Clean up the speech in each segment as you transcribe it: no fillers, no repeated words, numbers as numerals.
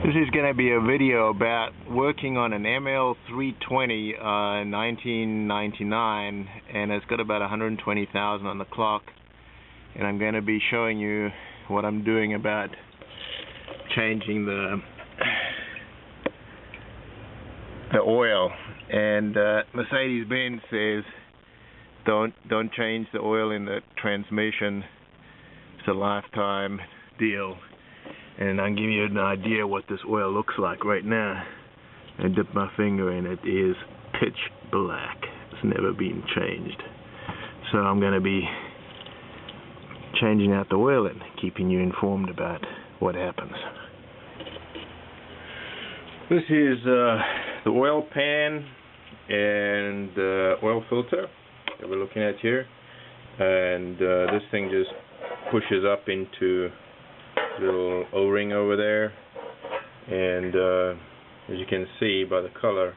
This is going to be a video about working on an ML320 1999, and it's got about 120,000 on the clock, and I'm going to be showing you what I'm doing about changing the oil. And Mercedes-Benz says don't change the oil in the transmission. It's a lifetime deal. And I'll give you an idea what this oil looks like right now. I dip my finger in it. It is pitch black. It's never been changed. So I'm going to be changing out the oil and keeping you informed about what happens. This is the oil pan and oil filter that we're looking at here. And this thing just pushes up into little O-ring over there, and as you can see by the color,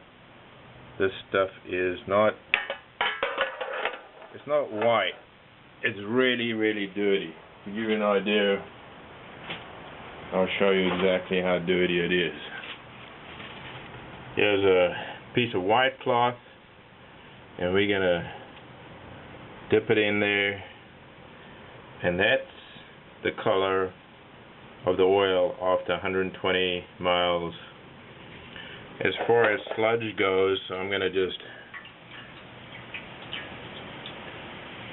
this stuff is not white. It's really dirty. To give you an idea, I'll show you exactly how dirty it is. Here's a piece of white cloth, and we're gonna dip it in there, and that's the color of the oil after 120 miles. As far as sludge goes, I'm going to just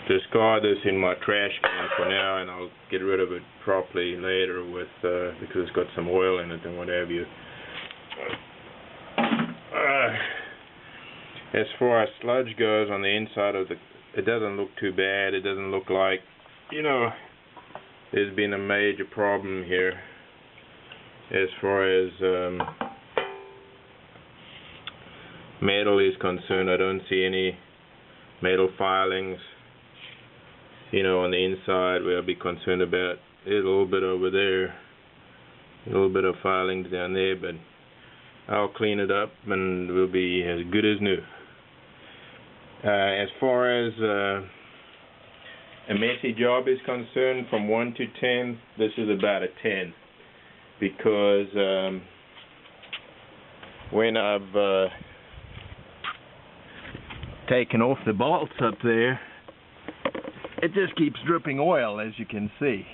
discard this in my trash can for now, and I'll get rid of it properly later with because it's got some oil in it and what have you. As far as sludge goes on the inside of it doesn't look too bad. It doesn't look like, there's been a major problem here as far as metal is concerned. I don't see any metal filings, on the inside where I'll be concerned about. There's a little bit over there, a little bit of filings down there, but I'll clean it up and it will be as good as new. As far as a messy job is concerned, from 1 to 10, this is about a 10, because when I've taken off the bolts up there, it just keeps dripping oil, as you can see.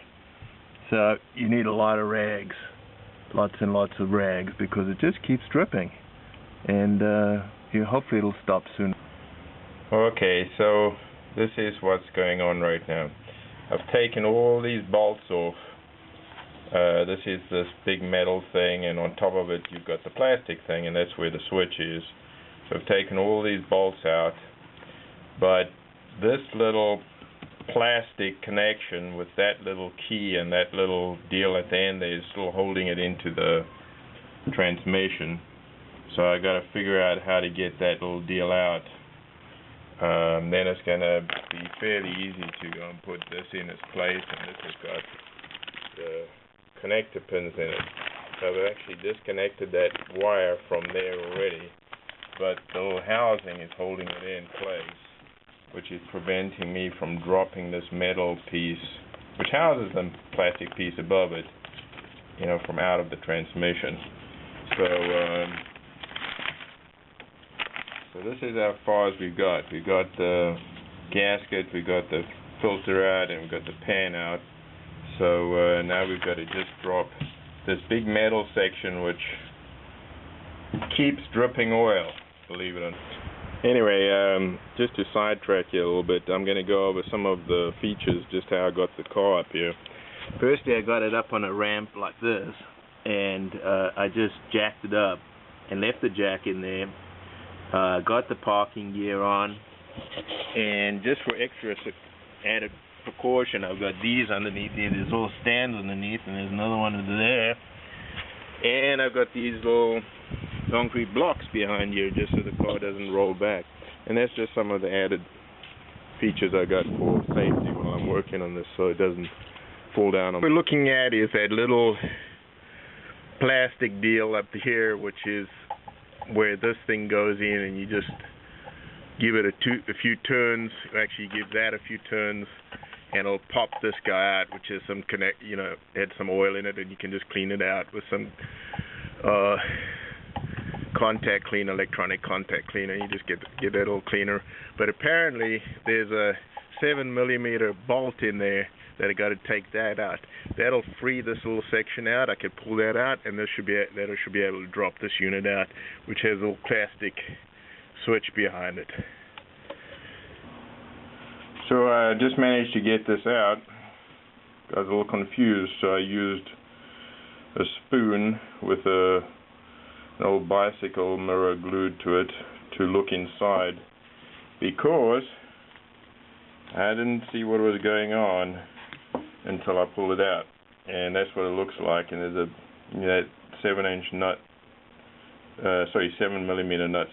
So you need a lot of rags, lots and lots of rags, because it just keeps dripping, and hopefully it'll stop soon. Okay, so this is what's going on right now. I've taken all these bolts off. This is this big metal thing, and on top of it you've got the plastic thing, and that's where the switch is. So I've taken all these bolts out, but this little plastic connection with that little key and that little deal at the end there is still holding it into the transmission. So I got to figure out how to get that little deal out. Then it's going to be fairly easy to go and put this in its place, and this has got the connector pins in it. So I've actually disconnected that wire from there already, but the little housing is holding it in place, which is preventing me from dropping this metal piece, which houses the plastic piece above it, from out of the transmission. So this is how far as we've got. We've got the gasket, we've got the filter out, and we've got the pan out. So now we've got to just drop this big metal section which keeps dripping oil, believe it or not. Anyway, just to sidetrack you a little bit, I'm going to go over some of the features, just how I got the car up here. Firstly, I got it up on a ramp like this, and I just jacked it up and left the jack in there. Got the parking gear on, and just for extra added precaution, I've got these underneath here. There's little stands underneath, and there's another one under there. And I've got these little concrete blocks behind here, just so the car doesn't roll back. And that's just some of the added features I got for safety while I'm working on this, so it doesn't fall down on me. What we're looking at is that little plastic deal up here, which is where this thing goes in, and you just give it a few turns. Actually give that a few turns, and it'll pop this guy out, which is some had some oil in it, and you can just clean it out with some contact cleaner, electronic contact cleaner. You just get that little cleaner. But apparently there's a 7mm bolt in there that I got to take that out. That'll free this little section out. I can pull that out, and that should be able to drop this unit out, which has a little plastic switch behind it. So I just managed to get this out. I was a little confused, so I used a spoon with an old bicycle mirror glued to it to look inside, because I didn't see what was going on until I pulled it out, and that's what it looks like. And there's a 7mm nut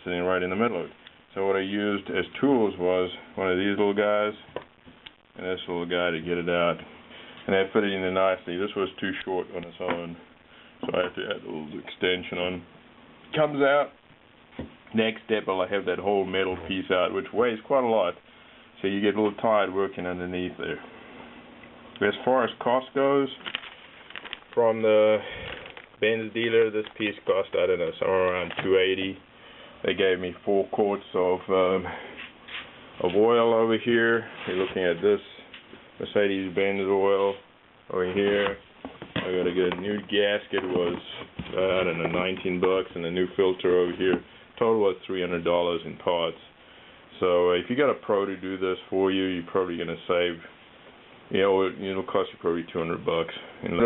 sitting right in the middle of it. So what I used as tools was one of these little guys and this little guy to get it out, and that fit it in there nicely. This was too short on its own, so I have to add a little extension on. Comes out. Next step, I'll have that whole metal piece out, which weighs quite a lot, so you get a little tired working underneath there. As far as cost goes, from the Benz dealer, this piece cost, I don't know, somewhere around $280. They gave me 4 quarts of oil over here. You're looking at this Mercedes-Benz oil over here. I got to get a new gasket. It was I don't know, $19, and a new filter over here. Total was $300 in parts. So if you got a pro to do this for you, you're probably going to save. You know, it'll cost you probably $200. And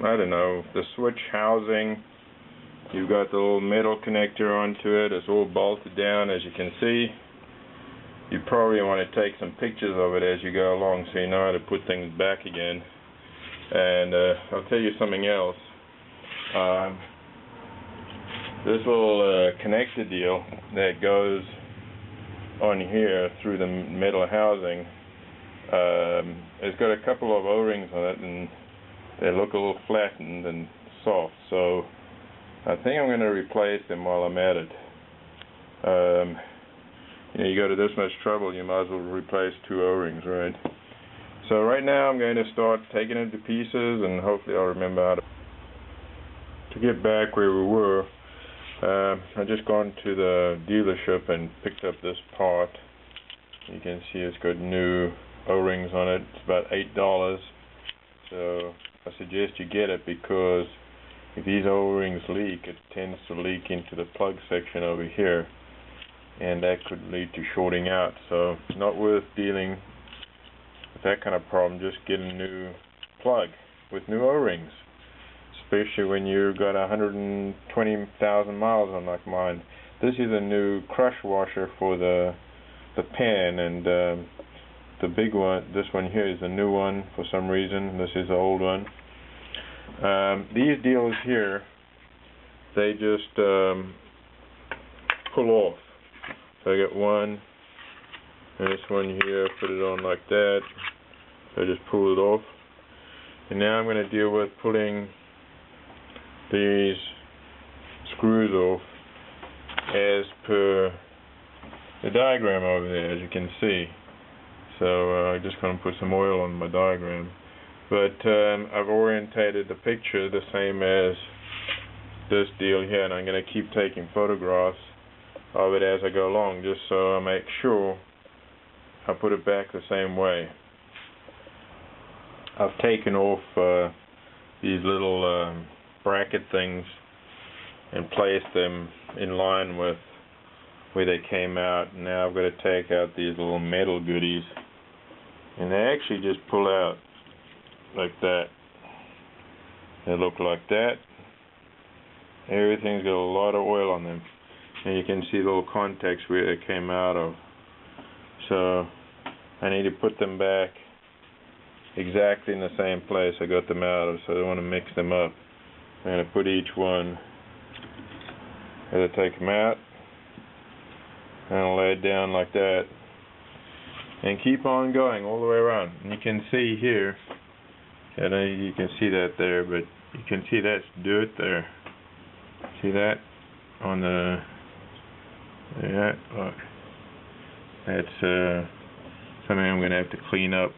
I don't know, the switch housing. You've got the little metal connector onto it. It's all bolted down, as you can see. You probably want to take some pictures of it as you go along, so you know how to put things back again. And I'll tell you something else. This little connector deal that goes on here through the metal housing, it's got a couple of O-rings on it, and they look a little flattened and soft. So I think I'm going to replace them while I'm at it. You know, you go to this much trouble, you might as well replace 2 O-rings, right? So right now I'm going to start taking it to pieces, and hopefully I'll remember how to get back where we were. I just gone to the dealership and picked up this part. You can see it's got new O-rings on it. It's about $8. So I suggest you get it, because if these O-rings leak, it tends to leak into the plug section over here, and that could lead to shorting out. So it's not worth dealing with that kind of problem. Just get a new plug with new O-rings, especially when you've got 120,000 miles on like mine. This is a new crush washer for the pan, and the big one, this one here, is a new one for some reason. This is the old one. These deals here, they just pull off. So I got one, and this one here, put it on like that. So I just pull it off. And now I'm going to deal with pulling these screws off as per the diagram over there, as you can see. So I'm just going to put some oil on my diagram. But I've orientated the picture the same as this deal here, and I'm going to keep taking photographs of it as I go along, just so I make sure I put it back the same way. I've taken off these little bracket things and placed them in line with where they came out. Now I've got to take out these little metal goodies, and they actually just pull out like that. They look like that. Everything's got a lot of oil on them, and you can see little contacts where they came out of. So I need to put them back exactly in the same place I got them out of, so I don't want to mix them up. I'm going to put each one as I take them out, and I'll lay it down like that, and keep on going all the way around. And you can see here, I know you can see that there, but you can see that's dirt there. See that on the, yeah, look, that's something I'm going to have to clean up.